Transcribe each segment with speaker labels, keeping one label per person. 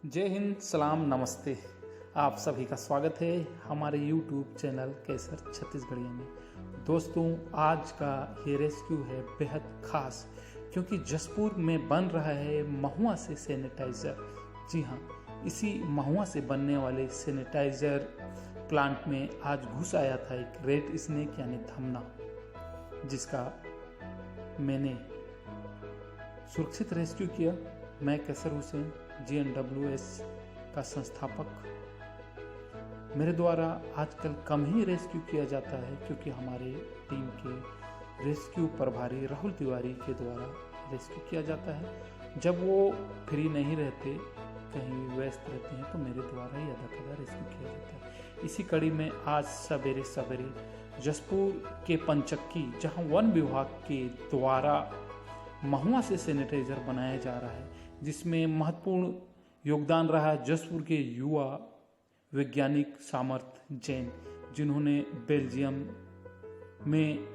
Speaker 1: जय हिंद, सलाम, नमस्ते। आप सभी का स्वागत है हमारे YouTube चैनल केसर छत्तीसगढ़िया में। दोस्तों, आज का ये रेस्क्यू है बेहद खास, क्योंकि जसपुर में बन रहा है महुआ से सैनिटाइज़र। जी हाँ, इसी महुआ से बनने वाले सैनिटाइज़र प्लांट में आज घुस आया था एक रेड स्नेक यानी धमना, जिसका मैंने सुरक्षित रेस्क्यू किया। मैं कैसर हुसैन, GNWS का संस्थापक। मेरे द्वारा आजकल कम ही रेस्क्यू किया जाता है, क्योंकि हमारे टीम के रेस्क्यू प्रभारी राहुल तिवारी के द्वारा रेस्क्यू किया जाता है। जब वो फ्री नहीं रहते, कहीं व्यस्त रहते हैं, तो मेरे द्वारा ही आधा कदा रेस्क्यू किया जाता है। इसी कड़ी में आज सवेरे सवेरे जसपुर के पंचक्की, जहां वन विभाग के द्वारा महुआ से सैनिटाइज़र बनाया जा रहा है, जिसमें महत्वपूर्ण योगदान रहा जसपुर के युवा वैज्ञानिक सामर्थ जैन, जिन्होंने बेल्जियम में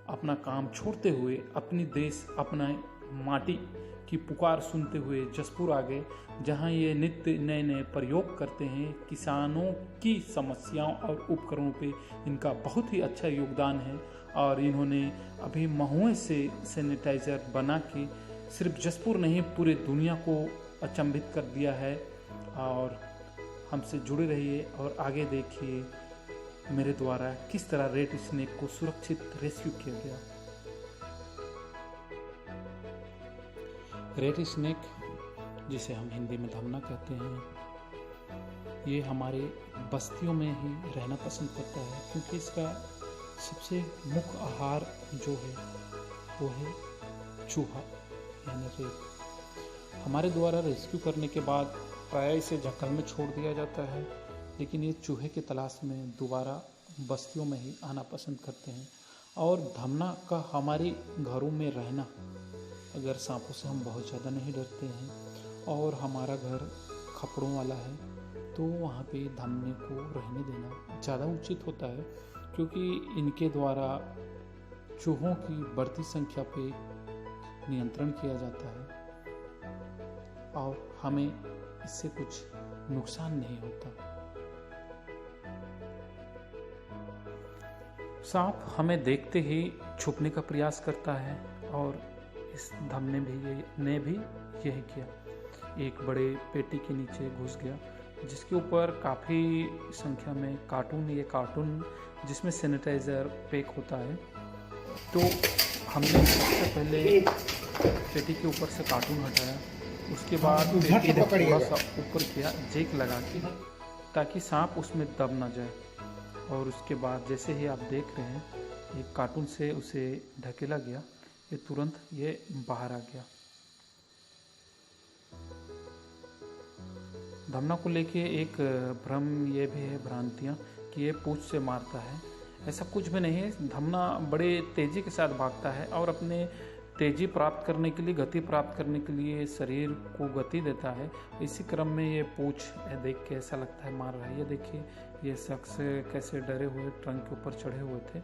Speaker 1: अपना काम छोड़ते हुए अपनी देश, अपना माटी की पुकार सुनते हुए जसपुर आ गए, जहां ये नित्य नए नए प्रयोग करते हैं। किसानों की समस्याओं और उपकरणों पे इनका बहुत ही अच्छा योगदान है, और इन्होंने अभी महुए से सैनिटाइज़र बना के सिर्फ जसपुर नहीं, पूरे दुनिया को अचंभित कर दिया है। और हमसे जुड़े रहिए और आगे देखिए मेरे द्वारा किस तरह रेड स्नेक को सुरक्षित रेस्क्यू किया गया। रेड स्नेक, जिसे हम हिंदी में धमना कहते हैं, ये हमारे बस्तियों में ही रहना पसंद करता है, क्योंकि इसका सबसे मुख्य आहार जो है वो है चूहा यानी रेत। हमारे द्वारा रेस्क्यू करने के बाद प्राय इसे जंगल में छोड़ दिया जाता है, लेकिन ये चूहे की तलाश में दोबारा बस्तियों में ही आना पसंद करते हैं। और धमना का हमारे घरों में रहना, अगर सांपों से हम बहुत ज़्यादा नहीं डरते हैं और हमारा घर खपड़ों वाला है, तो वहाँ पे धमने को रहने देना ज़्यादा उचित होता है, क्योंकि इनके द्वारा चूहों की बढ़ती संख्या पे नियंत्रण किया जाता है और हमें इससे कुछ नुकसान नहीं होता। सांप हमें देखते ही छुपने का प्रयास करता है, और इस धमने ने भी यही किया। एक बड़े पेटी के नीचे घुस गया, जिसके ऊपर काफ़ी संख्या में कार्टून, ये कार्टून जिसमें सैनिटाइज़र पैक होता है। तो हमने सबसे पहले पेटी के ऊपर से कार्टून हटाया, उसके बाद पेटी को थोड़ा सा ऊपर किया जैक लगा के, ताकि सांप उसमें दब ना जाए। और उसके बाद जैसे ही आप देख रहे हैं, एक कार्टून से उसे ढकेला गया, ये तुरंत ये बाहर आ गया। धमना को लेके एक भ्रम ये भी है, भ्रांतियाँ, कि ये पूंछ से मारता है। ऐसा कुछ भी नहीं है। धमना बड़े तेज़ी के साथ भागता है और अपने तेज़ी प्राप्त करने के लिए, गति प्राप्त करने के लिए शरीर को गति देता है। इसी क्रम में ये पूंछ देख के ऐसा लगता है मार रहा है। ये देखिए, ये शख्स कैसे डरे हुए ट्रंक के ऊपर चढ़े हुए थे,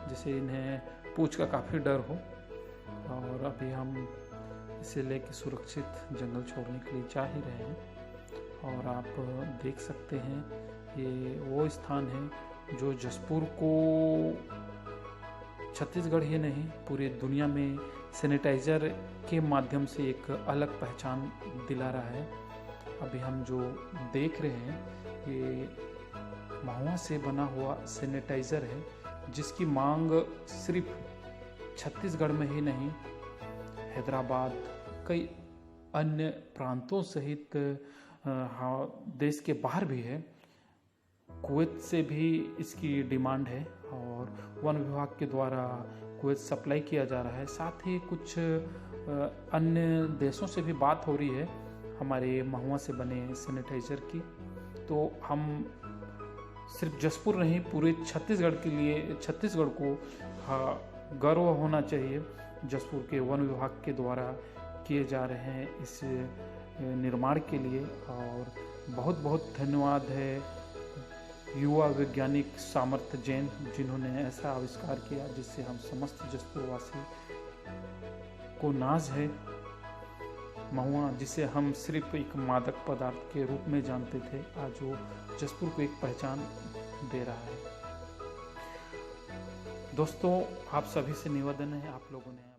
Speaker 1: जिसे इन्हें पूंछ का काफ़ी डर हो। और अभी हम इसे लेके सुरक्षित जंगल छोड़ने के लिए जा ही रहे हैं। और आप देख सकते हैं, ये वो स्थान है जो जसपुर को छत्तीसगढ़ ही नहीं, पूरी दुनिया में सैनिटाइज़र के माध्यम से एक अलग पहचान दिला रहा है। अभी हम जो देख रहे हैं, ये महुआ से बना हुआ सैनिटाइज़र है, जिसकी मांग सिर्फ छत्तीसगढ़ में ही नहीं, हैदराबाद, कई अन्य प्रांतों सहित देश के बाहर भी है। कुवैत से भी इसकी डिमांड है, और वन विभाग के द्वारा कुवैत सप्लाई किया जा रहा है। साथ ही कुछ अन्य देशों से भी बात हो रही है हमारे महुआ से बने सैनिटाइज़र की। तो हम सिर्फ जसपुर नहीं, पूरे छत्तीसगढ़ के लिए, छत्तीसगढ़ को गर्व होना चाहिए जसपुर के वन विभाग के द्वारा किए जा रहे हैं इस निर्माण के लिए। और बहुत बहुत धन्यवाद है युवा वैज्ञानिक सामर्थ जैन, जिन्होंने ऐसा आविष्कार किया जिससे हम समस्त जसपुरवासी को नाज है। महुआ जिसे हम सिर्फ एक मादक पदार्थ के रूप में जानते थे, आज वो जसपुर को एक पहचान दे रहा है। दोस्तों, आप सभी से निवेदन है, आप लोगों ने